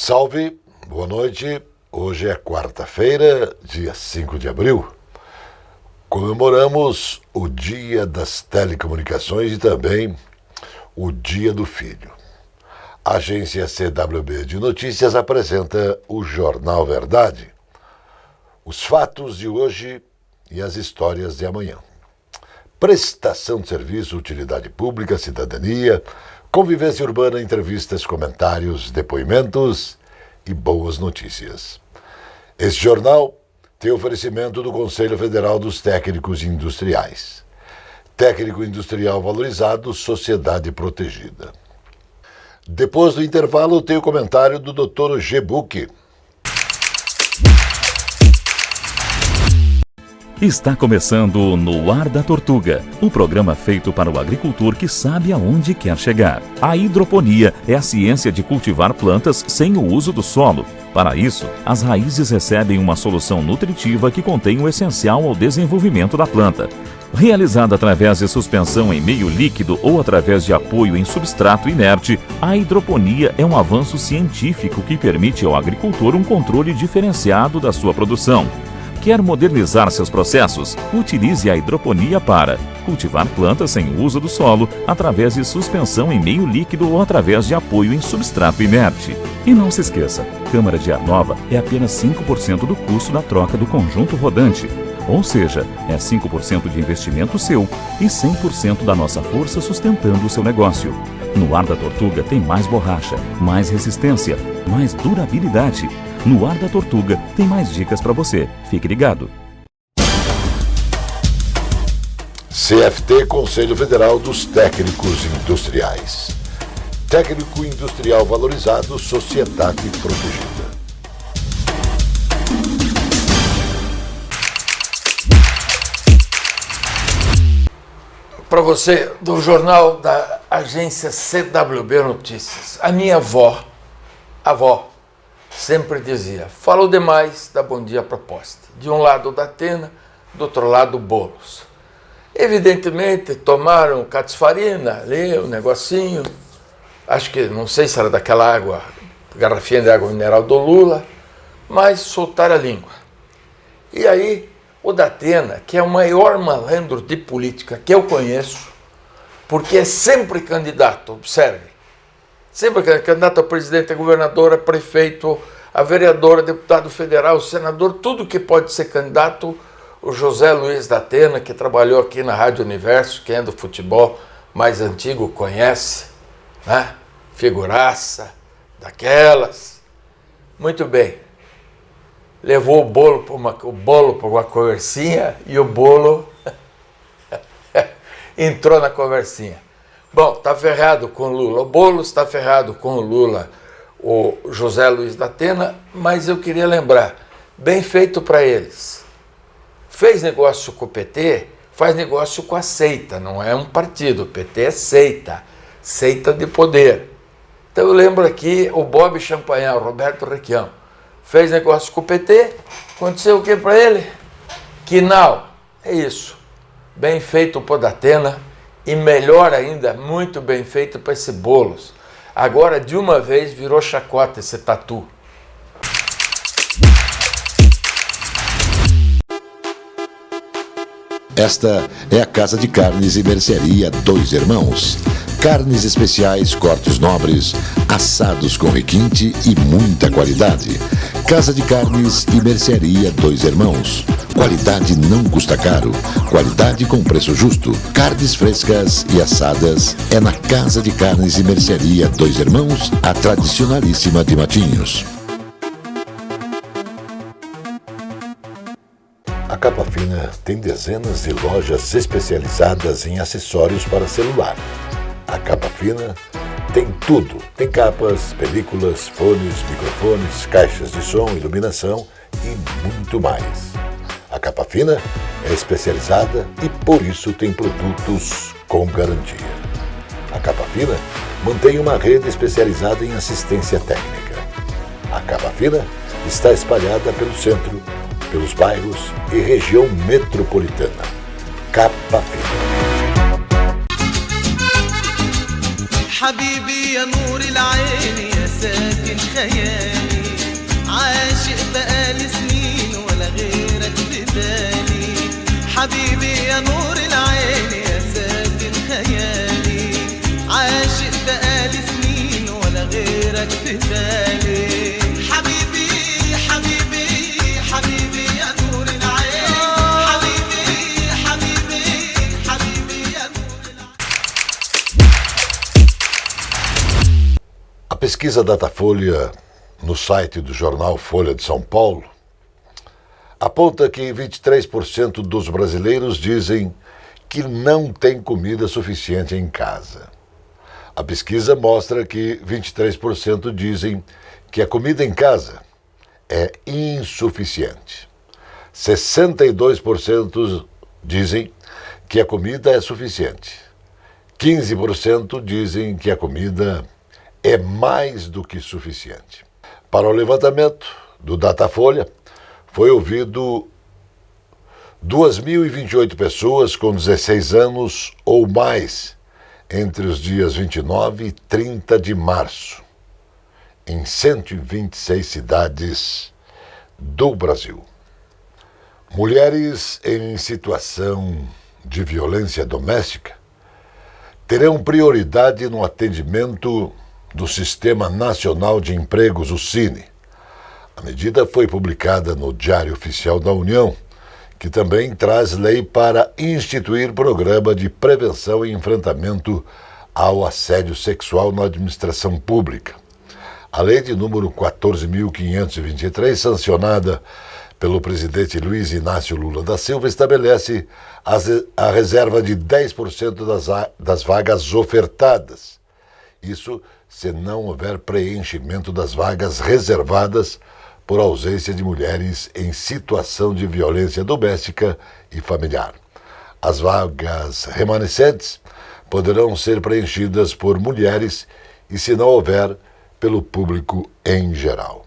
Salve, boa noite. Hoje é quarta-feira, dia 5 de abril. Comemoramos o Dia das Telecomunicações e também o Dia do Filho. A agência CWB de Notícias apresenta o Jornal Verdade, os fatos de hoje e as histórias de amanhã. Prestação de serviço, utilidade pública, cidadania, convivência urbana, entrevistas, comentários, depoimentos e boas notícias. Este jornal tem oferecimento do Conselho Federal dos Técnicos Industriais. Técnico industrial valorizado, sociedade protegida. Depois do intervalo, tem o comentário do Dr. Gebuque. Está começando No Ar da Tortuga, o programa feito para o agricultor que sabe aonde quer chegar. A hidroponia é a ciência de cultivar plantas sem o uso do solo. Para isso, as raízes recebem uma solução nutritiva que contém o essencial ao desenvolvimento da planta. Realizada através de suspensão em meio líquido ou através de apoio em substrato inerte, a hidroponia é um avanço científico que permite ao agricultor um controle diferenciado da sua produção. Quer modernizar seus processos? Utilize a hidroponia para cultivar plantas sem uso do solo, através de suspensão em meio líquido ou através de apoio em substrato inerte. E não se esqueça, câmara de ar nova é apenas 5% do custo da troca do conjunto rodante. Ou seja, é 5% de investimento seu e 100% da nossa força sustentando o seu negócio. No Ar da Tortuga tem mais borracha, mais resistência, mais durabilidade. No Ar da Tortuga tem mais dicas para você. Fique ligado. CFT, Conselho Federal dos Técnicos Industriais. Técnico industrial valorizado, sociedade protegida. Para você, do jornal da agência CWB Notícias. A minha avó, sempre dizia: falou demais, dá bom dia à proposta. De um lado da Atena, do outro lado bolos. Evidentemente, tomaram catisfarina ali, um negocinho. Acho que, não sei se era daquela água, garrafinha de água mineral do Lula, mas soltaram a língua. E aí, o da Atena, que é o maior malandro de política que eu conheço, porque é sempre candidato, observe. Sempre candidato a presidente, a governador, a prefeito, a vereadora, a deputado federal, senador, tudo que pode ser candidato. O José Luiz da Atena, que trabalhou aqui na Rádio Universo, quem é do futebol mais antigo conhece, né? Figuraça, daquelas. Muito bem. Levou o bolo para uma conversinha e o bolo entrou na conversinha. Bom, está ferrado com o Lula. O Boulos está ferrado com o Lula, o José Luiz da Atena, mas eu queria lembrar, bem feito para eles. Fez negócio com o PT, faz negócio com a seita, não é um partido, o PT é seita, seita de poder. Então eu lembro aqui o Bob Champagnat, Roberto Requião, fez negócio com o PT, aconteceu o que para ele? Quinal, é isso, bem feito por da Atena. E melhor ainda, muito bem feito para esse Boulos. Agora, de uma vez, virou chacota esse tatu. Esta é a Casa de Carnes e Mercearia Dois Irmãos. Carnes especiais, cortes nobres, assados com requinte e muita qualidade. Casa de Carnes e Mercearia Dois Irmãos. Qualidade não custa caro. Qualidade com preço justo. Carnes frescas e assadas é na Casa de Carnes e Mercearia Dois Irmãos, a tradicionalíssima de Matinhos. A Capa Fina tem dezenas de lojas especializadas em acessórios para celular. A Capa Fina tem tudo. Tem capas, películas, fones, microfones, caixas de som, iluminação e muito mais. A Capa Fina é especializada e por isso tem produtos com garantia. A Capa Fina mantém uma rede especializada em assistência técnica. A Capa Fina está espalhada pelo centro, pelos bairros e região metropolitana. Capa Fina. حبيبي يا نور العين يا ساكن خيالي حبيبي يا نور العين يا ساكن خيالي عاشق بقالي سنين ولا غيرك في بالي حبيبي حبيبي حبيبي يا نور العين حبيبي حبيبي حبيبي يا نور العين. A pesquisa Datafolha no site do jornal Folha de São Paulo aponta que 23% dos brasileiros dizem que não tem comida suficiente em casa. A pesquisa mostra que 23% dizem que a comida em casa é insuficiente. 62% dizem que a comida é suficiente. 15% dizem que a comida é mais do que suficiente. Para o levantamento do Datafolha, foi ouvido 2.028 pessoas com 16 anos ou mais entre os dias 29 e 30 de março, em 126 cidades do Brasil. Mulheres em situação de violência doméstica terão prioridade no atendimento do Sistema Nacional de Empregos, o SINE. A medida foi publicada no Diário Oficial da União, que também traz lei para instituir programa de prevenção e enfrentamento ao assédio sexual na administração pública. A lei de número 14.523, sancionada pelo presidente Luiz Inácio Lula da Silva, estabelece a reserva de 10% das vagas ofertadas. Isso se não houver preenchimento das vagas reservadas por ausência de mulheres em situação de violência doméstica e familiar. As vagas remanescentes poderão ser preenchidas por mulheres e, se não houver, pelo público em geral.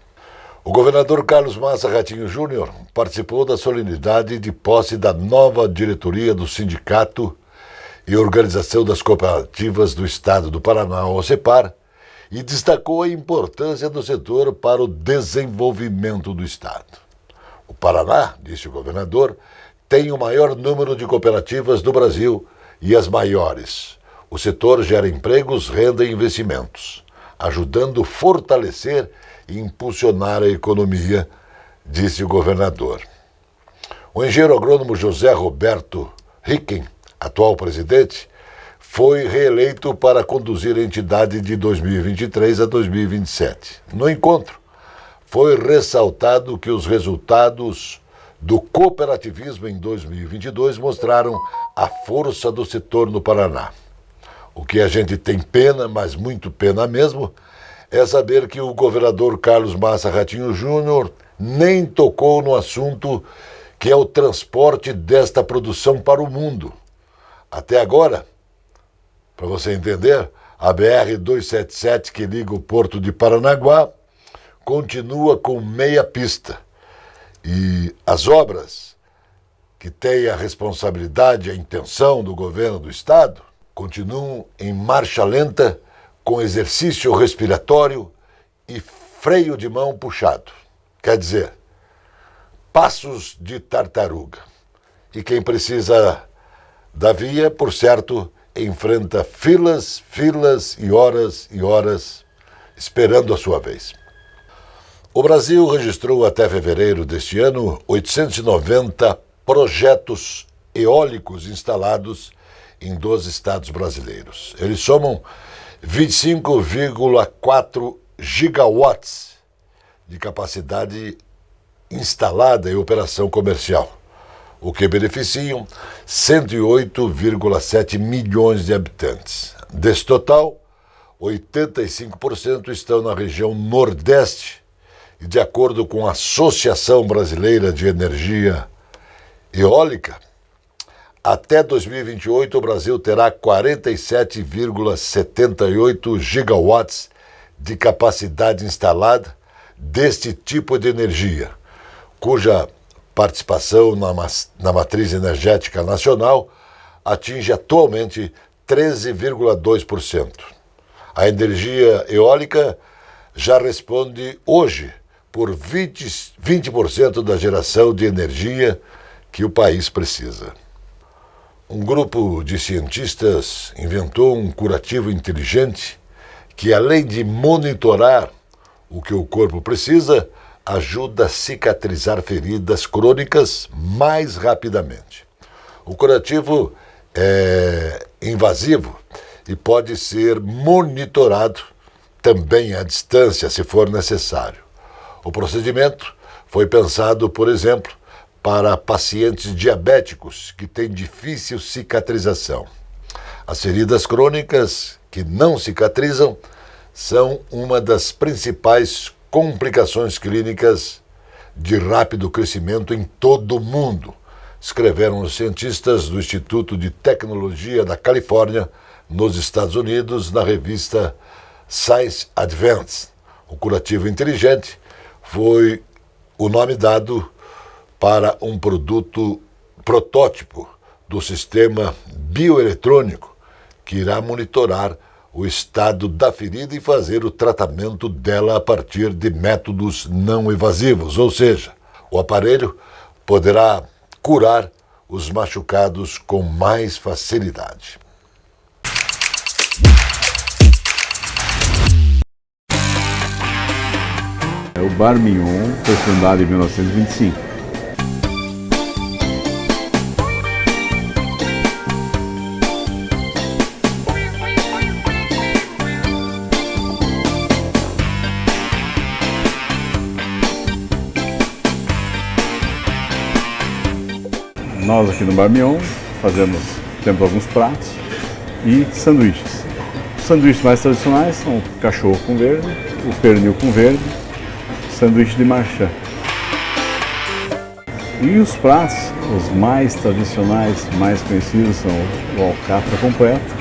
O governador Carlos Massa Ratinho Júnior participou da solenidade de posse da nova diretoria do Sindicato e Organização das Cooperativas do Estado do Paraná, OCEPAR, e destacou a importância do setor para o desenvolvimento do Estado. O Paraná, disse o governador, tem o maior número de cooperativas do Brasil e as maiores. O setor gera empregos, renda e investimentos, ajudando a fortalecer e impulsionar a economia, disse o governador. O engenheiro agrônomo José Roberto Ricken, atual presidente, foi reeleito para conduzir a entidade de 2023 a 2027. No encontro, foi ressaltado que os resultados do cooperativismo em 2022 mostraram a força do setor no Paraná. O que a gente tem pena, mas muito pena mesmo, é saber que o governador Carlos Massa Ratinho Júnior nem tocou no assunto que é o transporte desta produção para o mundo. Até agora, para você entender, a BR-277, que liga o porto de Paranaguá, continua com meia pista. E as obras que têm a responsabilidade, a intenção do governo do Estado, continuam em marcha lenta, com exercício respiratório e freio de mão puxado. Quer dizer, passos de tartaruga. E quem precisa da via, por certo, enfrenta filas e horas esperando a sua vez. O Brasil registrou até fevereiro deste ano 890 projetos eólicos instalados em 12 estados brasileiros. Eles somam 25,4 gigawatts de capacidade instalada em operação comercial, o que beneficiam 108,7 milhões de habitantes. Desse total, 85% estão na região Nordeste e, de acordo com a Associação Brasileira de Energia Eólica, até 2028 o Brasil terá 47,78 gigawatts de capacidade instalada deste tipo de energia, cuja participação na matriz energética nacional atinge atualmente 13,2%. A energia eólica já responde hoje por 20% da geração de energia que o país precisa. Um grupo de cientistas inventou um curativo inteligente que, além de monitorar o que o corpo precisa, ajuda a cicatrizar feridas crônicas mais rapidamente. O curativo é invasivo e pode ser monitorado também à distância, se for necessário. O procedimento foi pensado, por exemplo, para pacientes diabéticos que têm difícil cicatrização. As feridas crônicas que não cicatrizam são uma das principais complicações clínicas de rápido crescimento em todo o mundo, escreveram os cientistas do Instituto de Tecnologia da Califórnia, nos Estados Unidos, na revista Science Advance. O curativo inteligente foi o nome dado para um protótipo do sistema bioeletrônico que irá monitorar o estado da ferida e fazer o tratamento dela a partir de métodos não invasivos, ou seja, o aparelho poderá curar os machucados com mais facilidade. O Bar Mignon foi fundado em 1925. Nós aqui no Bar Mignon temos alguns pratos e sanduíches. Os sanduíches mais tradicionais são o cachorro com verde, o pernil com verde, sanduíche de marchand. E os pratos, os mais tradicionais, mais conhecidos, são o alcatra completo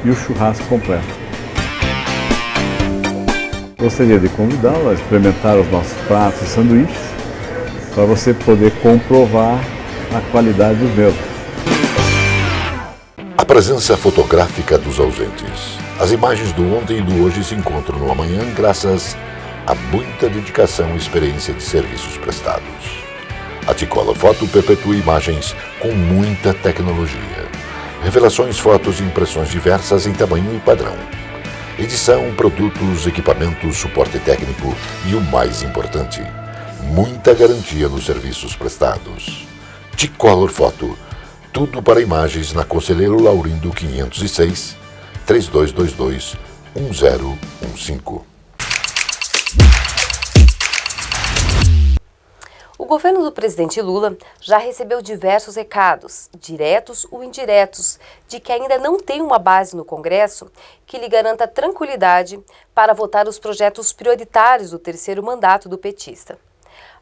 e o churrasco completo. Gostaria de convidá-lo a experimentar os nossos pratos e sanduíches para você poder comprovar a qualidade dos mesmos. A presença fotográfica dos ausentes. As imagens do ontem e do hoje se encontram no amanhã graças a muita dedicação e experiência de serviços prestados. A T-Color Foto perpetua imagens com muita tecnologia. Revelações, fotos e impressões diversas em tamanho e padrão. Edição, produtos, equipamentos, suporte técnico e o mais importante, muita garantia nos serviços prestados. T-Color Foto, tudo para imagens na Conselheiro Laurindo 506, 3222-1015. O governo do presidente Lula já recebeu diversos recados, diretos ou indiretos, de que ainda não tem uma base no Congresso que lhe garanta tranquilidade para votar os projetos prioritários do terceiro mandato do petista.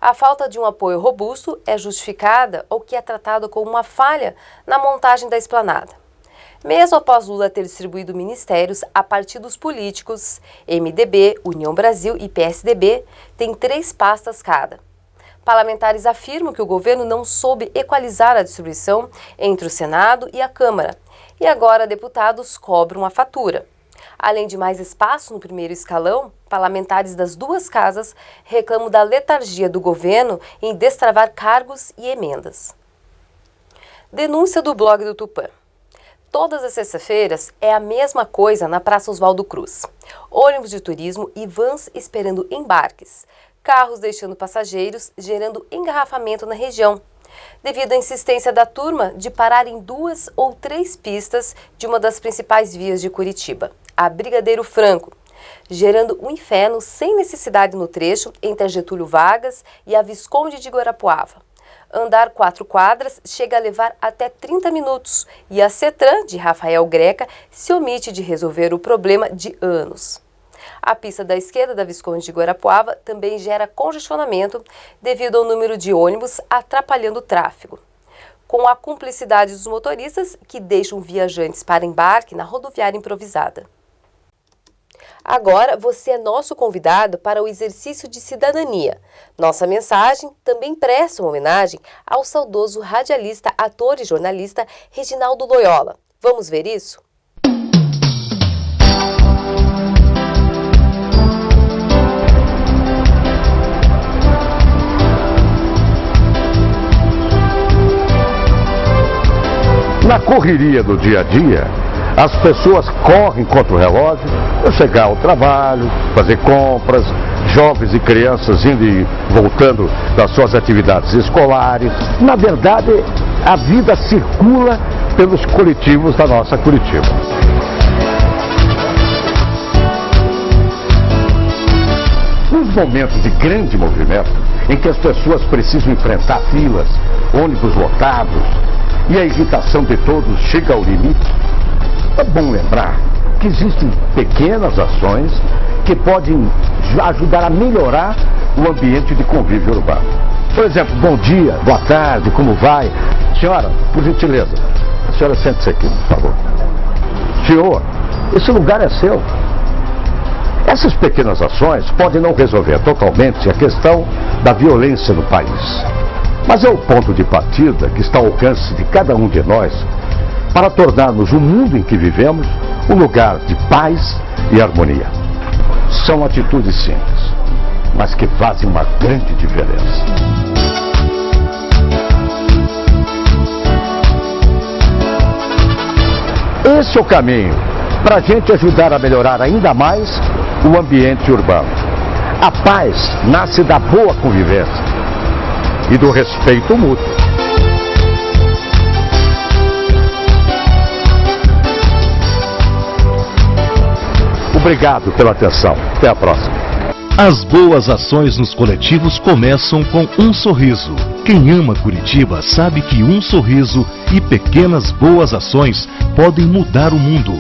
A falta de um apoio robusto é justificada ou que é tratado como uma falha na montagem da esplanada. Mesmo após Lula ter distribuído ministérios a partidos políticos, MDB, União Brasil e PSDB têm 3 pastas cada. Parlamentares afirmam que o governo não soube equalizar a distribuição entre o Senado e a Câmara, e agora deputados cobram a fatura. Além de mais espaço no primeiro escalão, parlamentares das 2 casas reclamam da letargia do governo em destravar cargos e emendas. Denúncia do blog do Tupã. Todas as sextas-feiras é a mesma coisa na Praça Oswaldo Cruz. Ônibus de turismo e vans esperando embarques. Carros deixando passageiros, gerando engarrafamento na região, devido à insistência da turma de parar em 2 ou 3 pistas de uma das principais vias de Curitiba, a Brigadeiro Franco, gerando um inferno sem necessidade no trecho entre a Getúlio Vargas e a Visconde de Guarapuava. Andar 4 quadras chega a levar até 30 minutos e a CETRAN, de Rafael Greca, se omite de resolver o problema de anos. A pista da esquerda da Visconde de Guarapuava também gera congestionamento devido ao número de ônibus atrapalhando o tráfego. Com a cumplicidade dos motoristas que deixam viajantes para embarque na rodoviária improvisada. Agora você é nosso convidado para o exercício de cidadania. Nossa mensagem também presta uma homenagem ao saudoso radialista, ator e jornalista Reginaldo Loyola. Vamos ver isso? Na correria do dia a dia, as pessoas correm contra o relógio para chegar ao trabalho, fazer compras, jovens e crianças indo e voltando das suas atividades escolares. Na verdade, a vida circula pelos coletivos da nossa Curitiba. Nos momentos de grande movimento, em que as pessoas precisam enfrentar filas, ônibus lotados e a irritação de todos chega ao limite, é bom lembrar que existem pequenas ações que podem ajudar a melhorar o ambiente de convívio urbano. Por exemplo, bom dia, boa tarde, como vai? Senhora, por gentileza, a senhora sente-se aqui, por favor. Senhor, esse lugar é seu. Essas pequenas ações podem não resolver totalmente a questão da violência no país, mas é o ponto de partida que está ao alcance de cada um de nós para tornarmos o mundo em que vivemos um lugar de paz e harmonia. São atitudes simples, mas que fazem uma grande diferença. Esse é o caminho para a gente ajudar a melhorar ainda mais o ambiente urbano. A paz nasce da boa convivência e do respeito mútuo. Obrigado pela atenção. Até a próxima. As boas ações nos coletivos começam com um sorriso. Quem ama Curitiba sabe que um sorriso e pequenas boas ações podem mudar o mundo.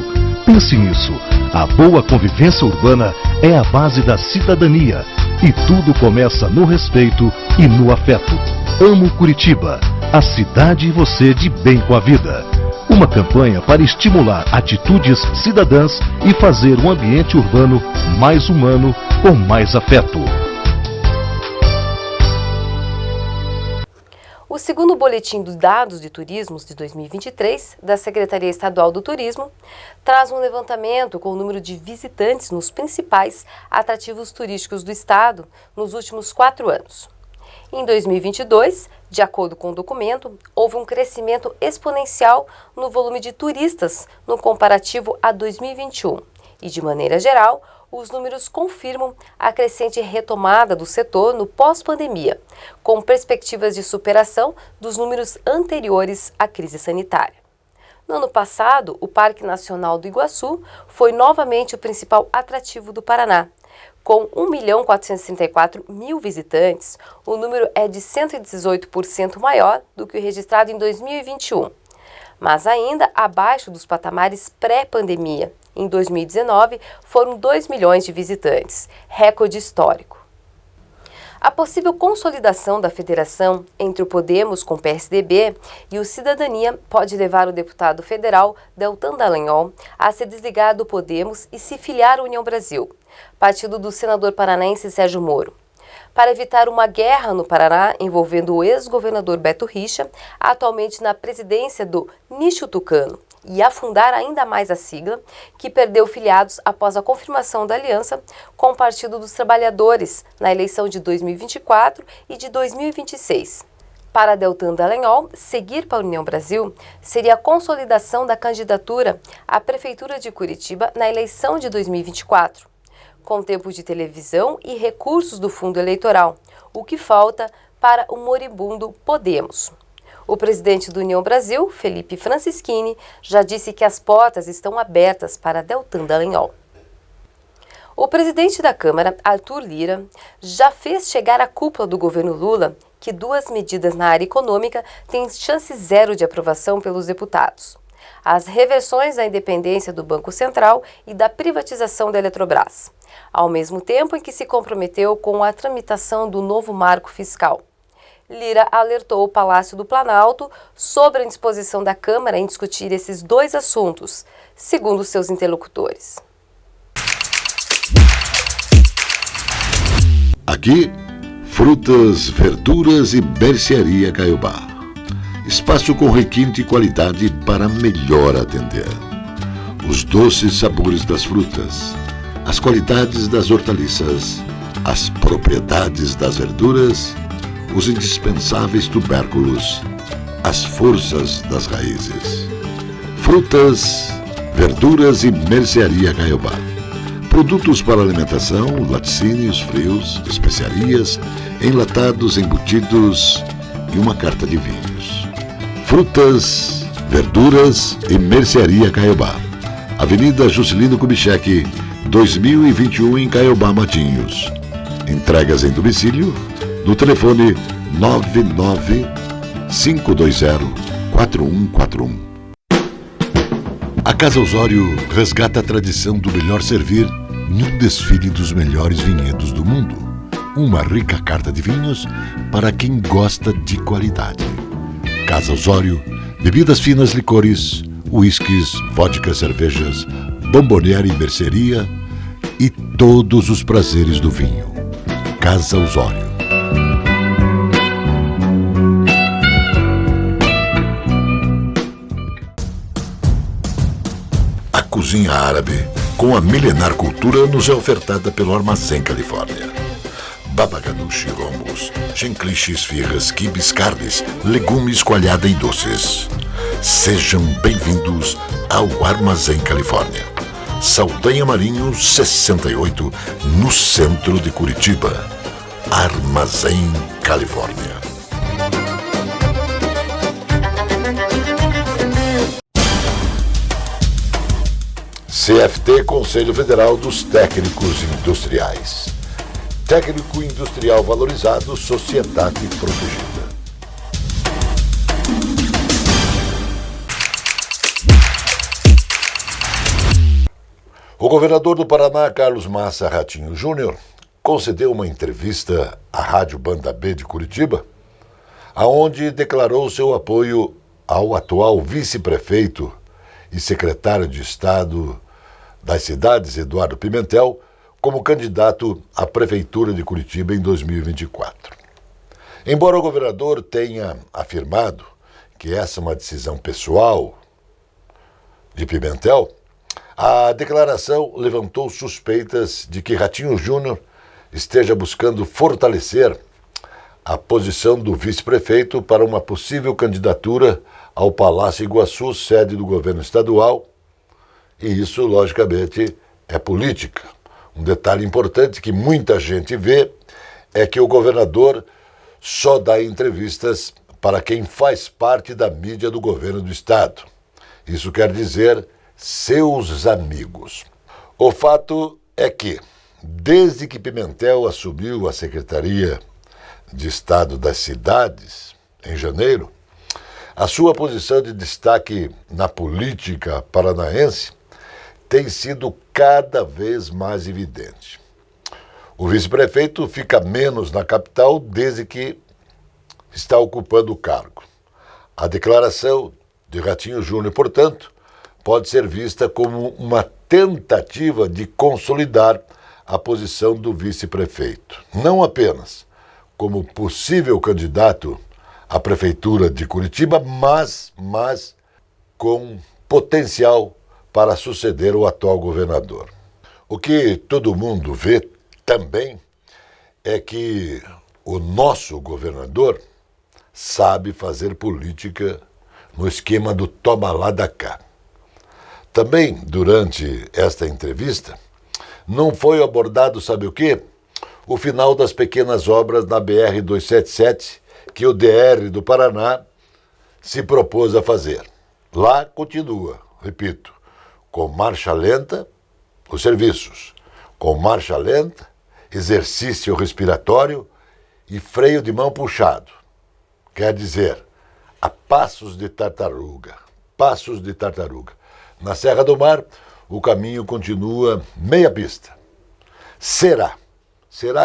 Pense nisso. A boa convivência urbana é a base da cidadania. E tudo começa no respeito e no afeto. Amo Curitiba, a cidade e você de bem com a vida. Uma campanha para estimular atitudes cidadãs e fazer um ambiente urbano mais humano, com mais afeto. O segundo boletim dos dados de turismo de 2023 da Secretaria Estadual do Turismo traz um levantamento com o número de visitantes nos principais atrativos turísticos do estado nos últimos 4 anos. Em 2022, de acordo com o documento, houve um crescimento exponencial no volume de turistas no comparativo a 2021 e, de maneira geral, os números confirmam a crescente retomada do setor no pós-pandemia, com perspectivas de superação dos números anteriores à crise sanitária. No ano passado, o Parque Nacional do Iguaçu foi novamente o principal atrativo do Paraná. Com 1.464.000 visitantes, o número é de 118% maior do que o registrado em 2021, mas ainda abaixo dos patamares pré-pandemia. Em 2019, foram 2 milhões de visitantes, recorde histórico. A possível consolidação da federação entre o Podemos com o PSDB e o Cidadania pode levar o deputado federal Deltan Dallagnol a se desligar do Podemos e se filiar à União Brasil, partido do senador paranaense Sérgio Moro. Para evitar uma guerra no Paraná envolvendo o ex-governador Beto Richa, atualmente na presidência do Nicho Tucano, e afundar ainda mais a sigla, que perdeu filiados após a confirmação da aliança com o Partido dos Trabalhadores na eleição de 2024 e de 2026. Para Deltan Dallagnol, seguir para a União Brasil seria a consolidação da candidatura à Prefeitura de Curitiba na eleição de 2024, com tempo de televisão e recursos do fundo eleitoral, o que falta para o moribundo Podemos. O presidente do União Brasil, Felipe Francischini, já disse que as portas estão abertas para Deltan Dallagnol. O presidente da Câmara, Arthur Lira, já fez chegar à cúpula do governo Lula que 2 medidas na área econômica têm chance zero de aprovação pelos deputados: as reversões da independência do Banco Central e da privatização da Eletrobras, ao mesmo tempo em que se comprometeu com a tramitação do novo marco fiscal. Lira alertou o Palácio do Planalto sobre a indisposição da Câmara em discutir esses 2 assuntos, segundo seus interlocutores. Aqui, frutas, verduras e mercearia Caiobá. Espaço com requinte e qualidade para melhor atender. Os doces sabores das frutas, as qualidades das hortaliças, as propriedades das verduras, os indispensáveis tubérculos as forças das raízes. Frutas, verduras e mercearia Caiobá. Produtos para alimentação, laticínios, frios, especiarias, enlatados, embutidos e uma carta de vinhos. Frutas, verduras e mercearia Caiobá. Avenida Juscelino Kubitschek, 2021 em Caiobá, Matinhos. Entregas em domicílio no telefone 99520-4141. A Casa Osório resgata a tradição do melhor servir num desfile dos melhores vinhedos do mundo. Uma rica carta de vinhos para quem gosta de qualidade. Casa Osório, bebidas finas, licores, uísques, vodka, cervejas, bomboniere e mercearia e todos os prazeres do vinho. Casa Osório. A cozinha árabe, com a milenar cultura, nos é ofertada pelo Armazém Califórnia. Baba ganoush, romos, chencliche, esfirras, quibes, carnes, legumes, coalhada e doces. Sejam bem-vindos ao Armazém Califórnia. Saldanha Marinho 68, no centro de Curitiba. Armazém Califórnia. CFT, Conselho Federal dos Técnicos Industriais. Técnico industrial valorizado, sociedade protegida. O governador do Paraná, Carlos Massa Ratinho Júnior, concedeu uma entrevista à Rádio Banda B de Curitiba, aonde declarou seu apoio ao atual vice-prefeito e secretário de Estado das cidades, Eduardo Pimentel, como candidato à Prefeitura de Curitiba em 2024. Embora o governador tenha afirmado que essa é uma decisão pessoal de Pimentel, a declaração levantou suspeitas de que Ratinho Júnior esteja buscando fortalecer a posição do vice-prefeito para uma possível candidatura ao Palácio Iguaçu, sede do governo estadual, e isso, logicamente, é política. Um detalhe importante que muita gente vê é que o governador só dá entrevistas para quem faz parte da mídia do governo do estado. Isso quer dizer seus amigos. O fato é que, desde que Pimentel assumiu a Secretaria de Estado das Cidades, em janeiro, a sua posição de destaque na política paranaense tem sido cada vez mais evidente. O vice-prefeito fica menos na capital desde que está ocupando o cargo. A declaração de Ratinho Júnior, portanto, pode ser vista como uma tentativa de consolidar a posição do vice-prefeito, não apenas como possível candidato à Prefeitura de Curitiba, mas com potencial para suceder o atual governador. O que todo mundo vê também é que o nosso governador sabe fazer política no esquema do toma lá da cá. Também, durante esta entrevista, não foi abordado, sabe o quê? O final das pequenas obras na BR-277 que o DR do Paraná se propôs a fazer. Lá continua, repito, com marcha lenta, os serviços, com marcha lenta, exercício respiratório e freio de mão puxado. Quer dizer, a passos de tartaruga, passos de tartaruga. Na Serra do Mar, o caminho continua meia pista. Será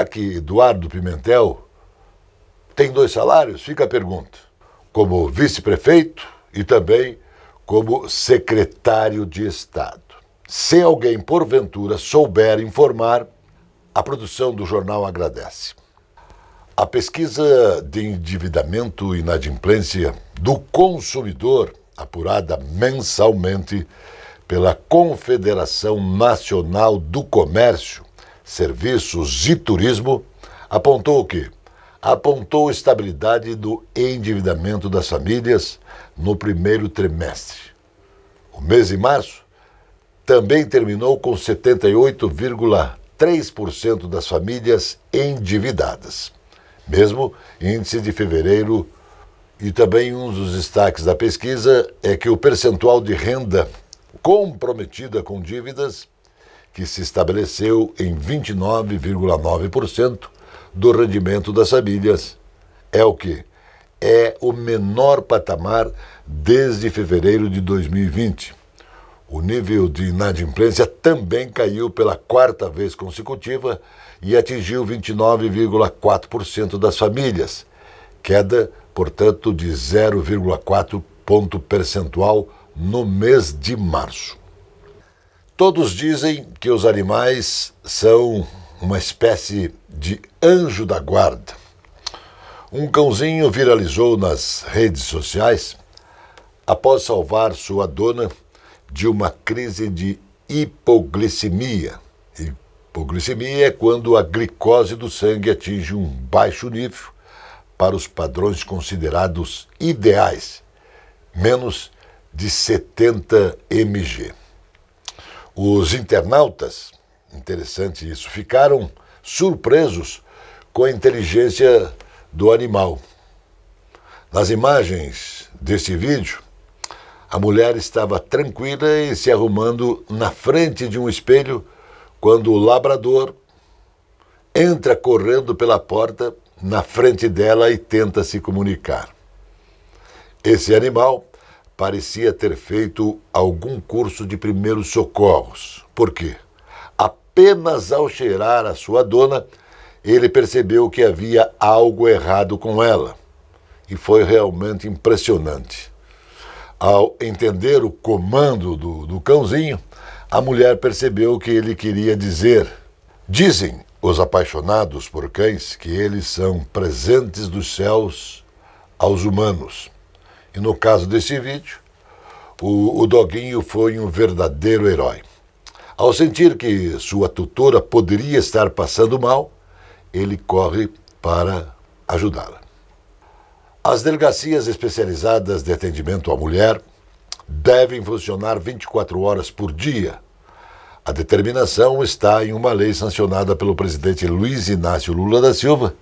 que Eduardo Pimentel tem 2 salários? Fica a pergunta. Como vice-prefeito e também como secretário de Estado. Se alguém, porventura, souber informar, a produção do jornal agradece. A pesquisa de endividamento e inadimplência do consumidor, apurada mensalmente pela Confederação Nacional do Comércio, Serviços e Turismo, apontou que apontou estabilidade do endividamento das famílias no primeiro trimestre. O mês de março também terminou com 78,3% das famílias endividadas. Mesmo índice de fevereiro. E também um dos destaques da pesquisa é que o percentual de renda comprometida com dívidas, que se estabeleceu em 29,9% do rendimento das famílias, é o quê? É o menor patamar desde fevereiro de 2020. O nível de inadimplência também caiu pela quarta vez consecutiva e atingiu 29,4% das famílias, queda, portanto, de 0,4 ponto percentual no mês de março. Todos dizem que os animais são uma espécie de anjo da guarda. Um cãozinho viralizou nas redes sociais após salvar sua dona de uma crise de hipoglicemia. Hipoglicemia é quando a glicose do sangue atinge um baixo nível para os padrões considerados ideais, menos de 70 mg. Os internautas, interessante isso, ficaram surpresos com a inteligência do animal. Nas imagens deste vídeo, a mulher estava tranquila e se arrumando na frente de um espelho quando o labrador entra correndo pela porta na frente dela e tenta se comunicar. Esse animal parecia ter feito algum curso de primeiros socorros. Por quê? Apenas ao cheirar a sua dona, ele percebeu que havia algo errado com ela. E foi realmente impressionante. Ao entender o comando do cãozinho, a mulher percebeu que ele queria dizer: dizem os apaixonados por cães que eles são presentes dos céus aos humanos. E no caso desse vídeo, o doguinho foi um verdadeiro herói. Ao sentir que sua tutora poderia estar passando mal, ele corre para ajudá-la. As delegacias especializadas de atendimento à mulher devem funcionar 24 horas por dia. A determinação está em uma lei sancionada pelo presidente Luiz Inácio Lula da Silva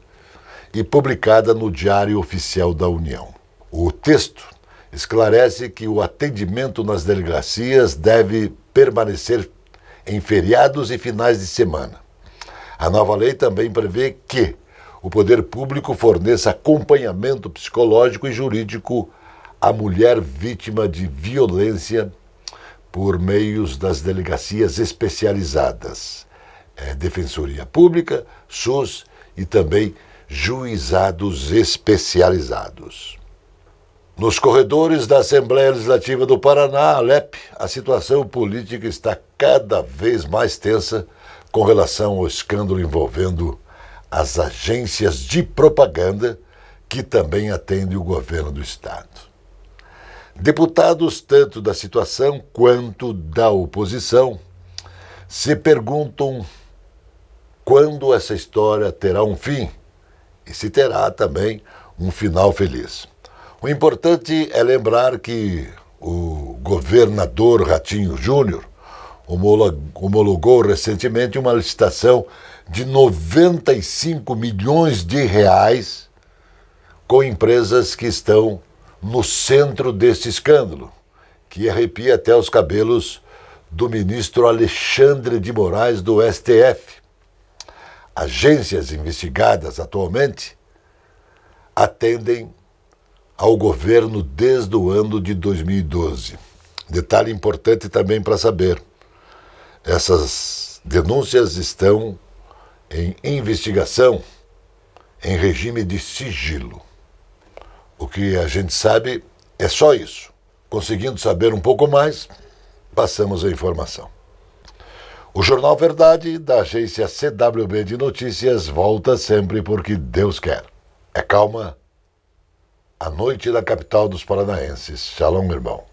e publicada no Diário Oficial da União. O texto esclarece que o atendimento nas delegacias deve permanecer em feriados e finais de semana. A nova lei também prevê que o poder público forneça acompanhamento psicológico e jurídico à mulher vítima de violência por meios das delegacias especializadas, Defensoria Pública, SUS e também juizados especializados. Nos corredores da Assembleia Legislativa do Paraná, ALEP, a situação política está cada vez mais tensa com relação ao escândalo envolvendo as agências de propaganda que também atendem o governo do Estado. Deputados, tanto da situação quanto da oposição, se perguntam quando essa história terá um fim e se terá também um final feliz. O importante é lembrar que o governador Ratinho Júnior homologou recentemente uma licitação de 95 milhões de reais com empresas que estão no centro desse escândalo, que arrepia até os cabelos do ministro Alexandre de Moraes do STF. Agências investigadas atualmente atendem ao governo desde o ano de 2012. Detalhe importante também para saber: essas denúncias estão em investigação em regime de sigilo. O que a gente sabe é só isso. Conseguindo saber um pouco mais, passamos a informação. O Jornal Verdade, da agência CWB de Notícias, volta sempre porque Deus quer. É calma a noite da capital dos paranaenses. Shalom, irmão.